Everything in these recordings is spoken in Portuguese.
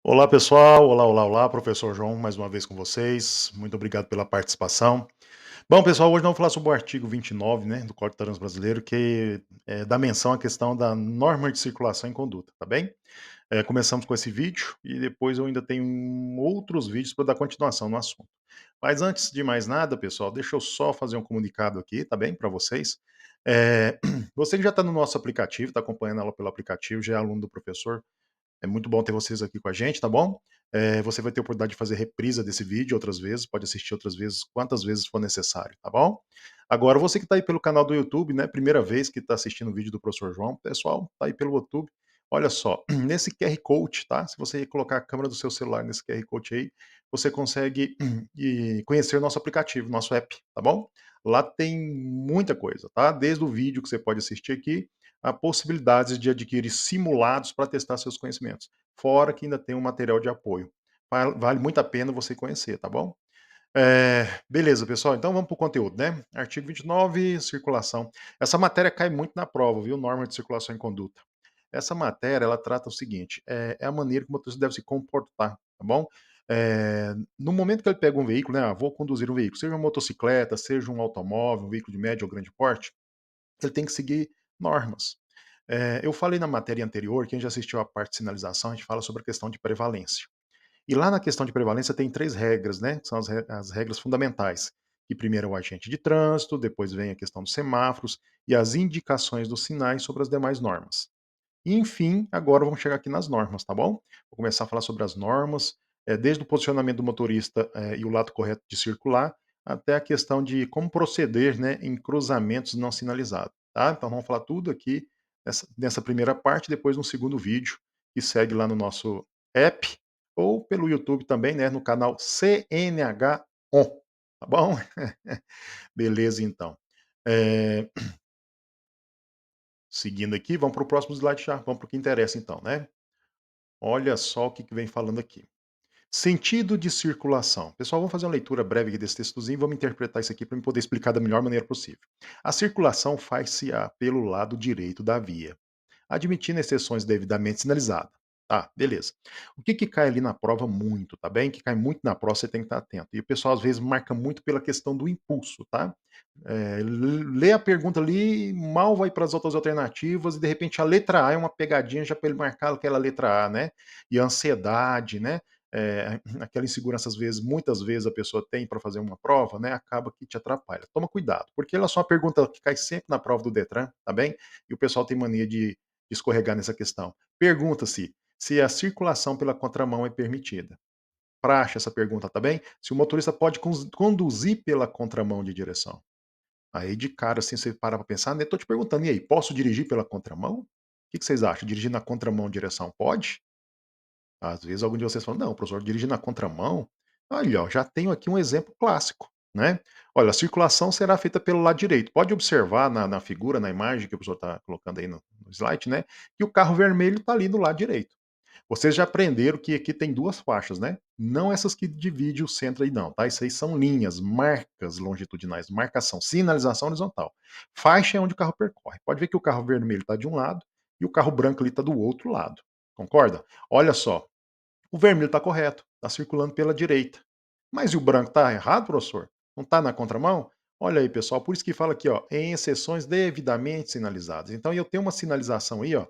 Olá pessoal, olá, olá, olá, professor João, mais uma vez com vocês. Muito obrigado pela participação. Bom, pessoal, hoje nós vamos falar sobre o artigo 29, né, do Código de Trânsito Brasileiro, que dá menção à questão da norma de circulação em conduta, tá bem? Começamos com esse vídeo e depois eu ainda tenho outros vídeos para dar continuação no assunto. Mas antes de mais nada, pessoal, deixa eu só fazer um comunicado aqui, tá bem, para vocês. É, você que já está no nosso aplicativo, está acompanhando ela pelo aplicativo, já é aluno do professor, é muito bom ter vocês aqui com a gente, tá bom? Você vai ter a oportunidade de fazer reprisa desse vídeo outras vezes, pode assistir outras vezes, quantas vezes for necessário, tá bom? Agora, você que está aí pelo canal do YouTube, né? Primeira vez que está assistindo o vídeo do professor João, pessoal, tá aí pelo YouTube. Olha só, nesse QR Code, tá? Se você colocar a câmera do seu celular nesse QR Code aí, você consegue conhecer o nosso aplicativo, nosso app, tá bom? Lá tem muita coisa, tá? Desde o vídeo que você pode assistir aqui, a possibilidades de adquirir simulados para testar seus conhecimentos. Fora que ainda tem um material de apoio. Vale muito a pena você conhecer, tá bom? Beleza, pessoal. Então vamos para o conteúdo, né? Artigo 29, circulação. Essa matéria cai muito na prova, viu? Norma de circulação em conduta. Essa matéria, ela trata o seguinte: é a maneira como o motorista deve se comportar, tá bom? No momento que ele pega um veículo, né? Vou conduzir um veículo, seja uma motocicleta, seja um automóvel, um veículo de médio ou grande porte, ele tem que seguir normas. Eu falei na matéria anterior, quem já assistiu à parte de sinalização, a gente fala sobre a questão de prevalência. E lá na questão de prevalência tem três regras, né? Que são as regras fundamentais. Que primeiro é o agente de trânsito, depois vem a questão dos semáforos e as indicações dos sinais sobre as demais normas. E, enfim, agora vamos chegar aqui nas normas, tá bom? Vou começar a falar sobre as normas, desde o posicionamento do motorista e o lado correto de circular, até a questão de como proceder, né, em cruzamentos não sinalizados, tá? Então vamos falar tudo aqui nessa primeira parte, depois no segundo vídeo, que segue lá no nosso app, ou pelo YouTube também, né, no canal CNH On, tá bom? Beleza, então. Eh, Seguindo aqui, vamos para o próximo slide já, vamos para o que interessa então, né? Olha só o que vem falando aqui. Sentido de circulação. Pessoal, vamos fazer uma leitura breve aqui desse textozinho, vamos interpretar isso aqui para eu poder explicar da melhor maneira possível. A circulação faz-se pelo lado direito da via, admitindo exceções devidamente sinalizadas. Tá, beleza. O que cai ali na prova muito, tá bem? Que cai muito na prova, você tem que estar atento. E o pessoal às vezes marca muito pela questão do impulso, tá? Lê a pergunta ali, mal vai para as outras alternativas e de repente a letra A é uma pegadinha já para ele marcar aquela letra A, né? E a ansiedade, né? Aquela insegurança, às vezes, muitas vezes a pessoa tem para fazer uma prova, né? Acaba que te atrapalha. Toma cuidado, porque ela é só uma pergunta que cai sempre na prova do Detran, tá bem? E o pessoal tem mania de escorregar nessa questão. Pergunta-se se a circulação pela contramão é permitida. Praxe essa pergunta, tá bem? Se o motorista pode conduzir pela contramão de direção. Aí de cara, assim, você para pra pensar, né, tô te perguntando, e aí, posso dirigir pela contramão? O que vocês acham? Dirigir na contramão direção pode? Às vezes algum de vocês falam: "Não, professor, dirigir na contramão". Aí, ó, já tenho aqui um exemplo clássico, né. Olha, a circulação será feita pelo lado direito. Pode observar na figura, na imagem que o professor está colocando aí no slide, né, que o carro vermelho está ali do lado direito. Vocês já aprenderam que aqui tem 2 faixas, né, não essas que divide o centro aí não, tá, isso aí são linhas, marcas longitudinais, marcação, sinalização horizontal. Faixa é onde o carro percorre. Pode ver que o carro vermelho está de um lado e o carro branco ali está do outro lado, concorda? Olha só, o vermelho está correto, está circulando pela direita. Mas e o branco está errado, professor? Não está na contramão? Olha aí, pessoal, por isso que fala aqui, ó, em exceções devidamente sinalizadas. Então eu tenho uma sinalização aí, ó,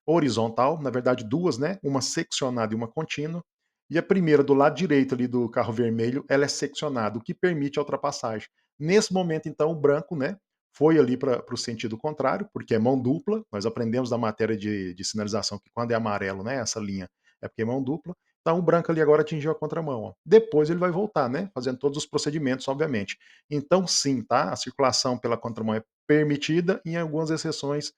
horizontal, na verdade duas, né? Uma seccionada e uma contínua. E a primeira do lado direito ali do carro vermelho, ela é seccionada, o que permite a ultrapassagem. Nesse momento, então, o branco, né, foi ali para o sentido contrário, porque é mão dupla. Nós aprendemos da matéria de sinalização que quando é amarelo, né, essa linha, é porque é mão dupla. Então o branco ali agora atingiu a contramão. Ó. Depois ele vai voltar, né? Fazendo todos os procedimentos, obviamente. Então, sim, tá? A circulação pela contramão é permitida em algumas exceções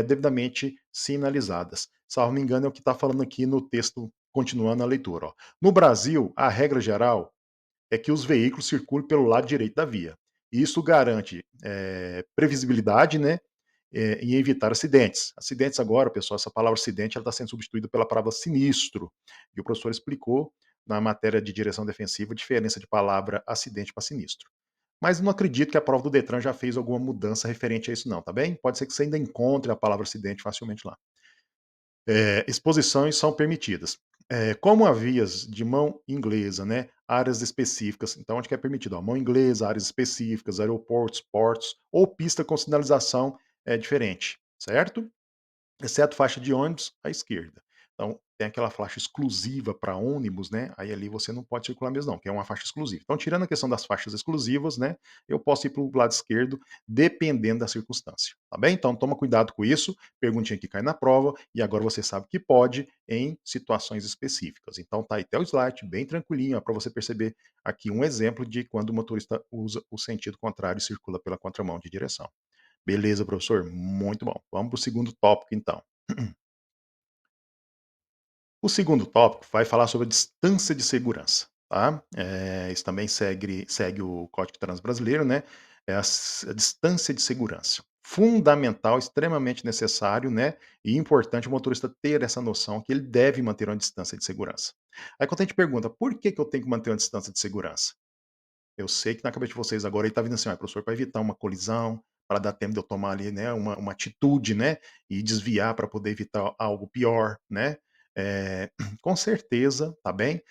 devidamente sinalizadas. Salvo me engano, é o que está falando aqui no texto, continuando a leitura. Ó. No Brasil, a regra geral é que os veículos circulem pelo lado direito da via. Isso garante previsibilidade, né? E evitar acidentes. Acidentes agora, pessoal, essa palavra acidente está sendo substituída pela palavra sinistro. E o professor explicou na matéria de direção defensiva a diferença de palavra acidente para sinistro. Mas não acredito que a prova do Detran já fez alguma mudança referente a isso não, tá bem? Pode ser que você ainda encontre a palavra acidente facilmente lá. Exposições são permitidas. Como há vias de mão inglesa, né, áreas específicas, então onde que é permitido, ó, mão inglesa, áreas específicas, aeroportos, portos ou pista com sinalização, diferente, certo? Exceto faixa de ônibus à esquerda. Então, tem aquela faixa exclusiva para ônibus, né, aí ali você não pode circular mesmo não, que é uma faixa exclusiva. Então, tirando a questão das faixas exclusivas, né, eu posso ir para o lado esquerdo, dependendo da circunstância, tá bem? Então toma cuidado com isso, perguntinha que cai na prova, e agora você sabe que pode em situações específicas. Então tá aí até o slide bem tranquilinho, para você perceber aqui um exemplo de quando o motorista usa o sentido contrário e circula pela contramão de direção. Beleza, professor, muito bom. Vamos para o segundo tópico então. O segundo tópico vai falar sobre a distância de segurança, tá? Isso também segue o Código de Trânsito Brasileiro, né? É a distância de segurança. Fundamental, extremamente necessário, né? E importante o motorista ter essa noção que ele deve manter uma distância de segurança. Aí quando a gente pergunta, por que eu tenho que manter uma distância de segurança? Eu sei que na cabeça de vocês agora ele tá vindo assim: "Ah, professor, para evitar uma colisão, para dar tempo de eu tomar ali, né, uma atitude, né, e desviar para poder evitar algo pior", né. Com certeza, tá bem,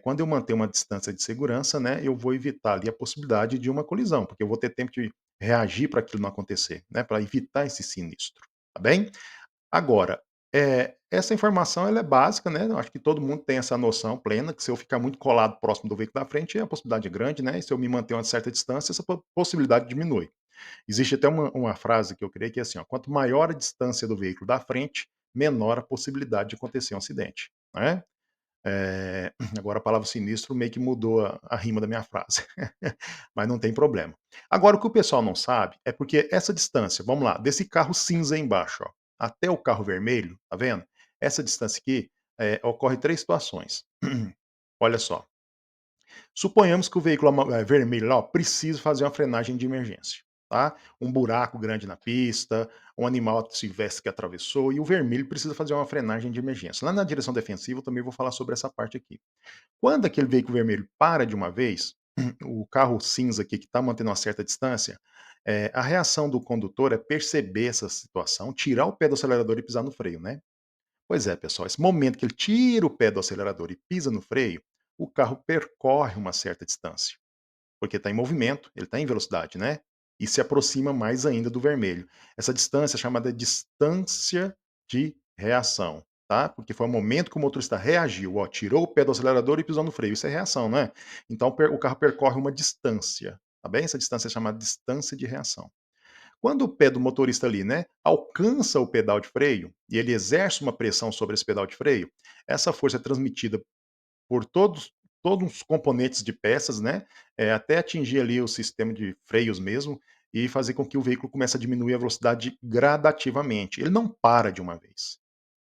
quando eu manter uma distância de segurança, né, eu vou evitar ali a possibilidade de uma colisão, porque eu vou ter tempo de reagir para aquilo não acontecer, né, para evitar esse sinistro, tá bem? Agora, essa informação ela é básica, né, eu acho que todo mundo tem essa noção plena, que se eu ficar muito colado próximo do veículo da frente, a possibilidade é grande, né, e se eu me manter a uma certa distância, essa possibilidade diminui. Existe até uma frase que eu criei que é assim, ó: "Quanto maior a distância do veículo da frente, menor a possibilidade de acontecer um acidente", né. Agora a palavra sinistro meio que mudou a rima da minha frase, mas não tem problema. Agora o que o pessoal não sabe é porque essa distância, vamos lá, desse carro cinza aí embaixo, ó, até o carro vermelho, tá vendo? Essa distância aqui, ocorre 3 situações. Olha só, suponhamos que o veículo vermelho lá, ó, precisa fazer uma frenagem de emergência, tá? Um buraco grande na pista, um animal silvestre que atravessou e o vermelho precisa fazer uma frenagem de emergência. Lá na direção defensiva eu também vou falar sobre essa parte aqui. Quando aquele veículo vermelho para de uma vez, o carro cinza aqui que está mantendo uma certa distância, a reação do condutor é perceber essa situação, tirar o pé do acelerador e pisar no freio, né? Pois é, pessoal, esse momento que ele tira o pé do acelerador e pisa no freio, o carro percorre uma certa distância. Porque está em movimento, ele está em velocidade, né, e se aproxima mais ainda do vermelho. Essa distância é chamada distância de reação, tá, porque foi o momento que o motorista reagiu, ó, tirou o pé do acelerador e pisou no freio, isso é reação, né. Então o carro percorre uma distância, tá bem? Essa distância é chamada distância de reação. Quando o pé do motorista ali, né, alcança o pedal de freio, e ele exerce uma pressão sobre esse pedal de freio, essa força é transmitida por todos os componentes de peças, né, até atingir ali o sistema de freios mesmo, e fazer com que o veículo comece a diminuir a velocidade gradativamente. Ele não para de uma vez,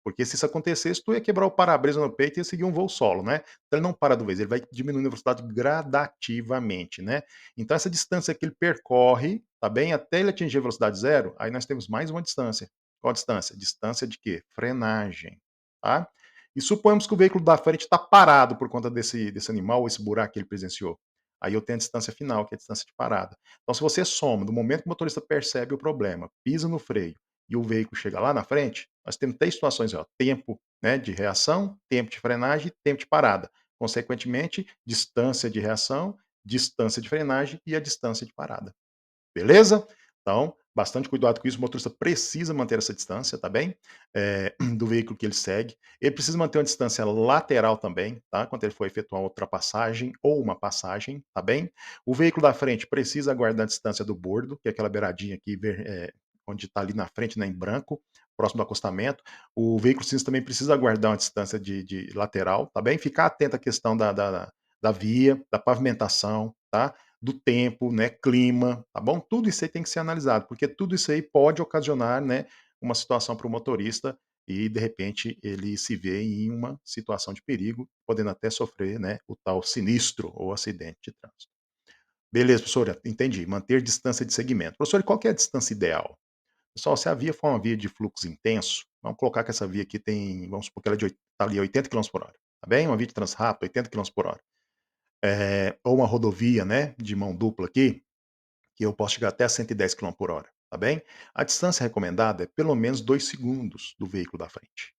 porque se isso acontecesse, tu ia quebrar o para-brisa no peito e ia seguir um voo solo, né. Então ele não para de uma vez, ele vai diminuindo a velocidade gradativamente, né. Então essa distância que ele percorre, tá bem, até ele atingir a velocidade zero, aí nós temos mais uma distância. Qual a distância? Distância de quê? Frenagem, tá. E suponhamos que o veículo da frente está parado por conta desse animal ou esse buraco que ele presenciou. Aí eu tenho a distância final, que é a distância de parada. Então, se você soma do momento que o motorista percebe o problema, pisa no freio e o veículo chega lá na frente, nós temos 3 situações, ó: tempo, né, de reação, tempo de frenagem e tempo de parada. Consequentemente, distância de reação, distância de frenagem e a distância de parada. Beleza? Então, bastante cuidado com isso, o motorista precisa manter essa distância, tá bem? Do veículo que ele segue. Ele precisa manter uma distância lateral também, tá? Quando ele for efetuar uma ultrapassagem ou uma passagem, tá bem? O veículo da frente precisa guardar a distância do bordo, que é aquela beiradinha aqui, onde está ali na frente, né, em branco, próximo do acostamento. O veículo cinza também precisa guardar uma distância de lateral, tá bem? Ficar atento à questão da via, da pavimentação, tá? Do tempo, né, clima, tá bom? Tudo isso aí tem que ser analisado, porque tudo isso aí pode ocasionar, né, uma situação para o motorista e, de repente, ele se vê em uma situação de perigo, podendo até sofrer, né, o tal sinistro ou acidente de trânsito. Beleza, professora, entendi. Manter distância de segmento. Professor, e qual que é a distância ideal? Pessoal, se a via for uma via de fluxo intenso, vamos colocar que essa via aqui tem, vamos supor que ela é tá ali 80 quilômetros por hora, tá bem? Uma via de Transrapid, 80 quilômetros por hora. Ou uma rodovia, né, de mão dupla aqui, que eu posso chegar até a 110 quilômetros por hora, tá bem? A distância recomendada é pelo menos 2 segundos do veículo da frente.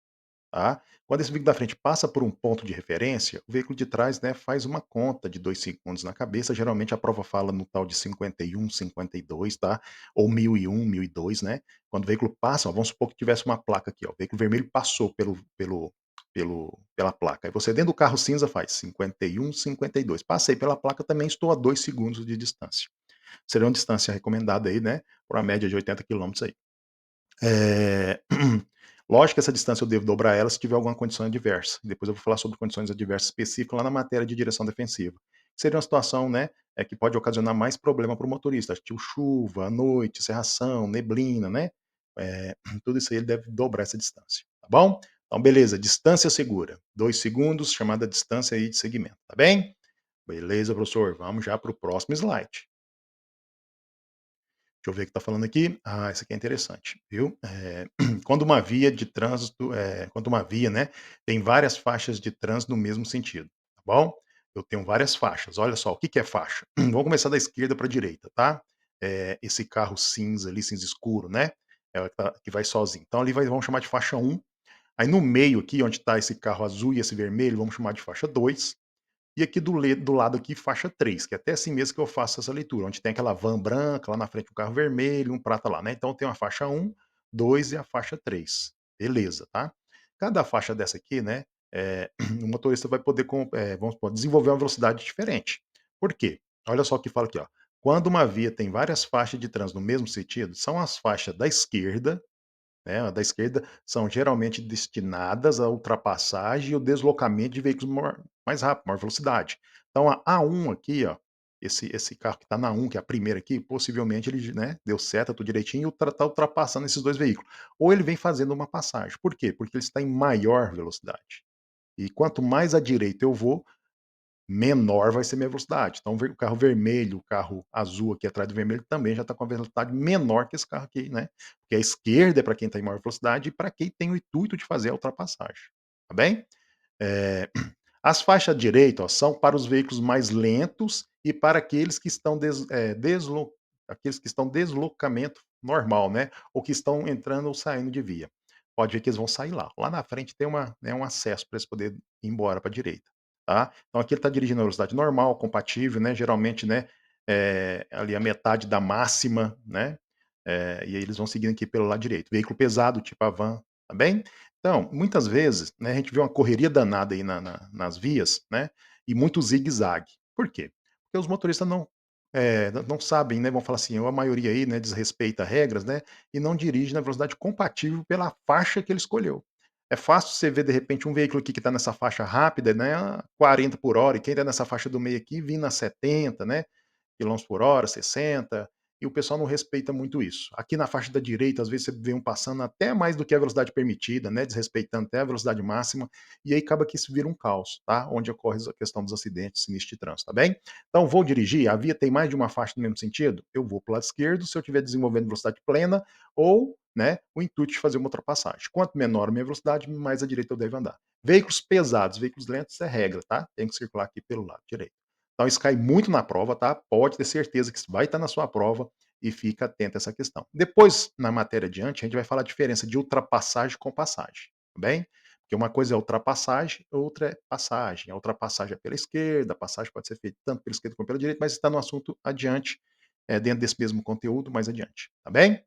tá? Quando esse veículo da frente passa por um ponto de referência, o veículo de trás, né, faz uma conta de 2 segundos na cabeça, geralmente a prova fala no tal de 51, 52, tá? Ou 1001, 1002, né? Quando o veículo passa, ó, vamos supor que tivesse uma placa aqui, ó, o veículo vermelho passou pela placa, aí você dentro do carro cinza faz 51, 52, passei pela placa também estou a 2 segundos de distância. Seria uma distância recomendada aí, né, por uma média de 80 quilômetros aí. Eh, lógico que essa distância eu devo dobrar ela se tiver alguma condição adversa. Depois eu vou falar sobre condições adversas específicas lá na matéria de direção defensiva. Seria uma situação, né, que pode ocasionar mais problema para o motorista, tipo chuva, à noite, cerração, neblina, né, tudo isso aí ele deve dobrar essa distância, tá bom? Então beleza, distância segura, 2 segundos, chamada distância aí de segmento, tá bem? Beleza, professor, vamos já para o próximo slide. Deixa eu ver o que está falando aqui. Ah, isso aqui é interessante, viu? Quando uma via de trânsito, quando uma via, né, tem várias faixas de trânsito no mesmo sentido, tá bom? Eu tenho várias faixas. Olha só, o que que é faixa? Vamos começar da esquerda para a direita, tá? Esse carro cinza ali, cinza escuro, né? É o que vai sozinho. Então ali vamos chamar de faixa um. Aí no meio aqui, onde está esse carro azul e esse vermelho, vamos chamar de faixa 2. E aqui do lado aqui, faixa 3, que é até assim mesmo que eu faço essa leitura, onde tem aquela van branca, lá na frente um carro vermelho, um prata lá, né. Então tem uma faixa um, 2 e a faixa 3. Beleza, tá. Cada faixa dessa aqui, né, o motorista vai poder vamos supor, desenvolver uma velocidade diferente. Por quê? Olha só o que fala aqui, ó. Quando uma via tem várias faixas de trânsito no mesmo sentido, são as faixas da esquerda, né, a da esquerda são geralmente destinadas à ultrapassagem e o deslocamento de veículos mais rápido, maior velocidade. Então a A1 aqui, ó, esse carro que está na 1, que é a primeira aqui, possivelmente ele, né, deu seta, tudo direitinho, e está ultrapassando esses 2 veículos. Ou ele vem fazendo uma passagem. Por quê? Porque ele está em maior velocidade. E quanto mais à direita eu vou, menor vai ser minha velocidade. Então, o carro vermelho, o carro azul aqui atrás do vermelho também já está com a velocidade menor que esse carro aqui, né? Porque a esquerda é para quem está em maior velocidade e para quem tem o intuito de fazer a ultrapassagem. Tá bem? Eh, as faixas direita, ó, são para os veículos mais lentos e para aqueles que estão aqueles que estão deslocamento normal, né, ou que estão entrando ou saindo de via. Pode ver que eles vão sair lá. Lá na frente tem um acesso para eles poderem ir embora para a direita, tá. Então aqui ele está dirigindo a velocidade normal, compatível, né, geralmente, né, ali a metade da máxima, né, e aí eles vão seguindo aqui pelo lado direito. Veículo pesado, tipo a van, tá bem? Então, muitas vezes, né, a gente vê uma correria danada aí nas vias, né, e muito zigue-zague. Por quê? Porque os motoristas não sabem, né, vão falar assim, ou a maioria aí, né, desrespeita regras, né, e não dirige na velocidade compatível pela faixa que ele escolheu. É fácil você ver, de repente, um veículo aqui que está nessa faixa rápida, né, a 40 por hora, e quem está nessa faixa do meio aqui vindo a 70, né, quilômetros por hora, 60, e o pessoal não respeita muito isso. Aqui na faixa da direita, às vezes você vê um passando até mais do que a velocidade permitida, né, desrespeitando até a velocidade máxima, e aí acaba que isso vira um caos, tá? Onde ocorre a questão dos acidentes, sinistros de trânsito, tá bem? Então, vou dirigir, a via tem mais de uma faixa no mesmo sentido, eu vou para o lado esquerdo se eu estiver desenvolvendo velocidade plena ou, né, o intuito de fazer uma ultrapassagem. Quanto menor a minha velocidade, mais à direita eu devo andar. Veículos pesados, veículos lentos é regra, tá? Tem que circular aqui pelo lado direito. Então isso cai muito na prova, tá? Pode ter certeza que isso vai estar na sua prova e fica atento a essa questão. Depois, na matéria adiante, a gente vai falar a diferença de ultrapassagem com passagem, tá bem? Porque uma coisa é ultrapassagem, outra é passagem. A ultrapassagem é pela esquerda, a passagem pode ser feita tanto pela esquerda como pela direita, mas está no assunto adiante, dentro desse mesmo conteúdo, mais adiante, tá bem?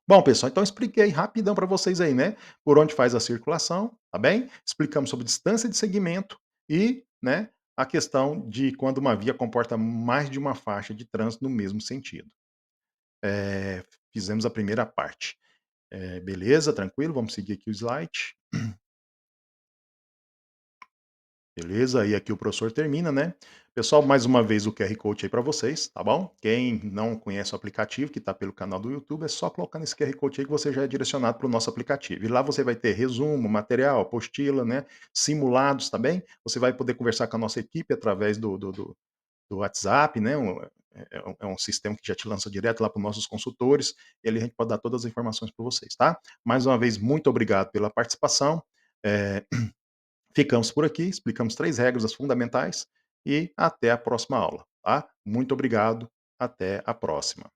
Bom, pessoal, então eu expliquei rapidão para vocês aí, né, por onde faz a circulação, tá bem? Explicamos sobre distância de segmento e, né, a questão de quando uma via comporta mais de uma faixa de trânsito no mesmo sentido. Eh, fizemos a primeira parte. Beleza, tranquilo, vamos seguir aqui o slide. Beleza, e aqui o professor termina, né. Pessoal, mais uma vez o QR Code aí para vocês, tá bom? Quem não conhece o aplicativo, que está pelo canal do YouTube, é só colocar nesse QR Code aí que você já é direcionado para o nosso aplicativo. E lá você vai ter resumo, material, apostila, né, simulados, tá bem? Você vai poder conversar com a nossa equipe através do WhatsApp, né, é um sistema que já te lança direto lá para os nossos consultores, e ali a gente pode dar todas as informações para vocês, tá? Mais uma vez, muito obrigado pela participação, eh ficamos por aqui, explicamos 3 regras as fundamentais e até a próxima aula, tá? Muito obrigado, até a próxima.